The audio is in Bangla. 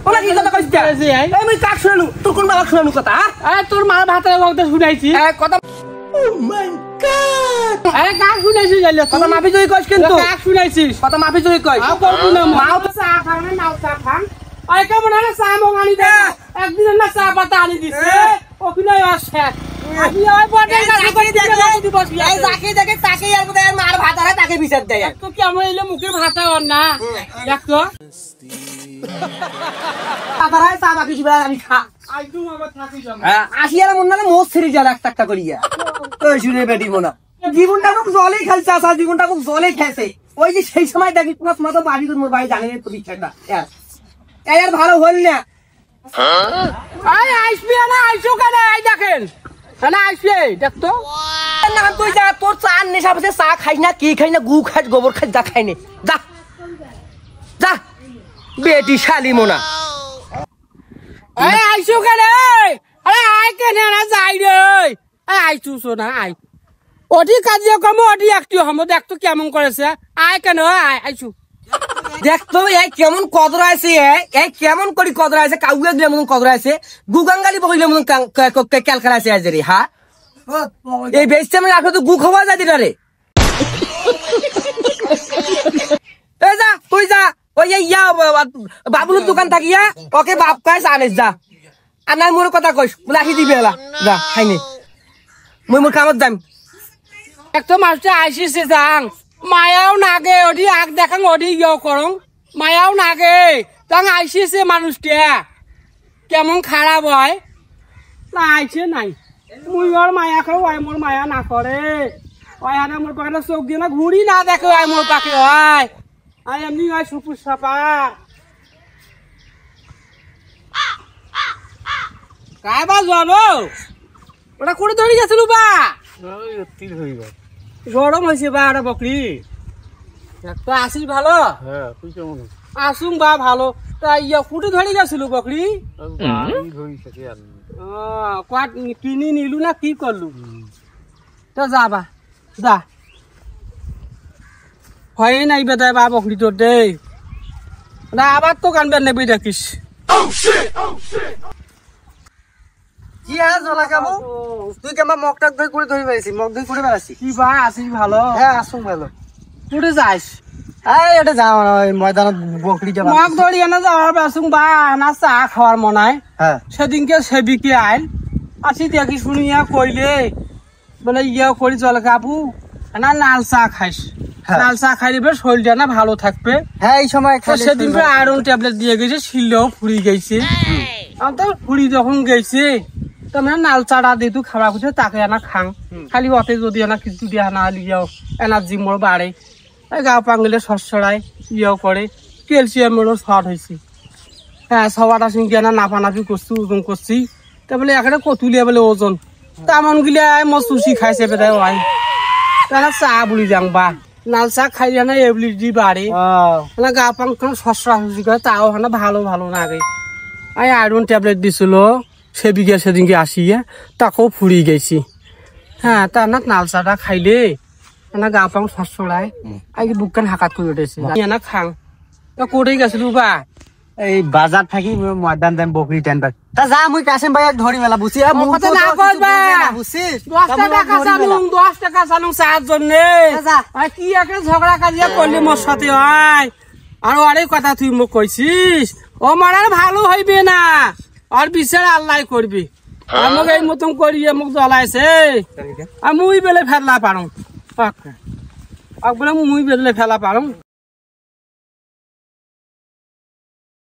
ওলা কি কথা কইছিস এই মই কাক শুনালু তোর কোন বাবা শুনালু কথা আরে তোর মা ভাতের কথা শুনাইছি কথা ও মাই গড আরে কাক শুনাইছিস জানলে কথা মাফি জয় কইছ কিন্তু কাক শুনাইছিস কথা মাফি জয় কই আও করবো না মাও তো চা খান না নাও চা খান আরে কেমন না চা মগানি দে একদিন না চা পাতা আনি দিছে ওখানে আসে আমি ওই বড় কাছে করে দেখে বসবি এই যাকে দেখে তাকে আর মধ্যে মার ভাত আর তাকে বিচার দেয় তো কেমন এলো মুখে ভাতা আর না দেখ তো আবার চা বাকি দিবা আমি খা আইটু আমার থাকি যাম আসিয়ার মন না মোস ছেড়ে যা একটা করিয়া ওই শুনে বেটি মোনা জীবনটা খুব জলেই খেলছে আসা জীবনটা খুব জলেই খেলছে ওই যে সেই সময় দেখি তোমার মতো বাড়ি তোর বাড়ি জানে তো বিষয়টা এর ভালো হল না আরে আইসবি না আইসো কেন আই দেখেন না আইসবি দেখ তো না তুই যা তোর চা নেশা বসে চা খাই না কি খাই না গু খাস গোবর খাস যা খাই না যা যা বেটি শালি মোনা আরে আইসো কেন আরে আই কেন না যাই রে আইসু শোনা আই ওটি কাজিয়া কম ওটি একটু হম দেখ তো কেমন করেছে আই কেন আইসু দেখ তো এই কেমন কদর আছে এই কেমন করি কদর আছে কাউকে দিলে মন কদর আছে গুগাঙ্গালি বকইলে মন ক্যালকাল আছে আজ রে হ্যাঁ এই বেচতে আমি রাখো তো গু খাওয়া যায় দিটা রে এই যা তুই যা ওই ইয়া বাবুলের দোকান থাকিয়া ওকে বাপ কাজ আনিস যা আর নাই মোর কথা কইস রাখি দিবি এলা যা খাইনি মই মোর কামত যাম এক তো মাস্টার আইসিছে যাং মায়াও নাগে ওটি আগ দেখাং ওটি ইয়ে করং মায়াও নাগে তাং আইসিছে মানুষটা কেমন খারাপ হয় না আইছে নাই মুই ওর মায়া খাও আই মোর মায়া না করে ওই হানা মোর পাকে চোখ দিয়ে না ঘুরি না দেখে আই মোর পাকে হয় আই এমনি হয় সুপুর সাপার কাই বা জানো ওটা করে ধরে গেছিল বা গরম হয়েছে বা একটা বকরি তো আসিস ভালো আসুন বা ভালো তা ইয়া কুটে ধরে গেছিল বকরি কিনি নিলু না কি করলু তো যা বা যা হয় নাই বেদায় বা বকরি তোর দে না আবার তো কানবে নেবি দেখিস কি হ্যাঁ জলা খাবো তুই কেমন মগ টাক ধরে করে ধরে বেড়াইছি মগ ধরে করে বেড়াচ্ছি কি বা আসিস ভালো হ্যাঁ আসুন ভালো কুটে যাস এই এটা যাও না ওই ময়দানত বকরি যাবা মগ ধরি এনে যাওয়ার বাসুং বা না চা খাওয়ার মনায় হ্যাঁ সেদিনকে সেবিকে আইল আসি দেখি শুনিয়া কইলে বলে ইয়া করি জল কাপু না লাল চা খাইস লাল চা খাইলে বেশ শরীরটা না ভালো থাকবে হ্যাঁ এই সময় সেদিন আয়রন ট্যাবলেট দিয়ে গেছে শিললেও ফুরি গেছে তো ফুরি যখন গেছে তো মানে লাল চাটা দিয়ে তুই খাবার খুঁজে তাকে আনা খাং খালি অতে যদি আনা কিছু দিয়ে আনা লিয়াও এনার্জি মোর বাড়ে গা পাঙ্গলে সরসরাই ইয়েও করে ক্যালসিয়ামেরও শর্ট হয়েছে হ্যাঁ সবার আসুন গিয়ে না নাপানাপি করছি ওজন করছি তা বলে এখানে কতুলিয়া বলে ওজন তেমন গিলে মো সুশি খাইছে বেদায় ওয়াই তাহলে চা বুড়ি যাং বা লাল চা খাইলে না এবিলিটি বাড়ে না গা পাং সরসরা সুশি করে তাও হানা ভালো ভালো লাগে আই আয়রন ট্যাবলেট দিছিল সেদিকে সেদিনকে আসিয়ে তাকেও ফুরিয়ে গেছি হ্যাঁ তা না লাল চাটা খাইলে না গা পাং সরসরাই আগে বুকখান হাকাত করে উঠেছে না খাং তা করেই গেছিল বা এই বাজার থাকি ময়দান দাম বকরি টেন বাগ তা যা মুই কাশেম ভাই ধরি মেলা বুঝি না কইবা বুঝছিস 10 টাকা চালুং চার জন্য কি একটা ঝগড়া কাজিয়া করলি মোর সাথে হয় আর আরে কথা তুই মোক কইছিস ও মারার ভালো হইবে না আর বিচার আল্লাহ করবি আমাকে এই মতন করিয়ে মোক জ্বলাইছে আর মুই বেলে ফেলা পারো বলে মুই বেলে ফেলা পারো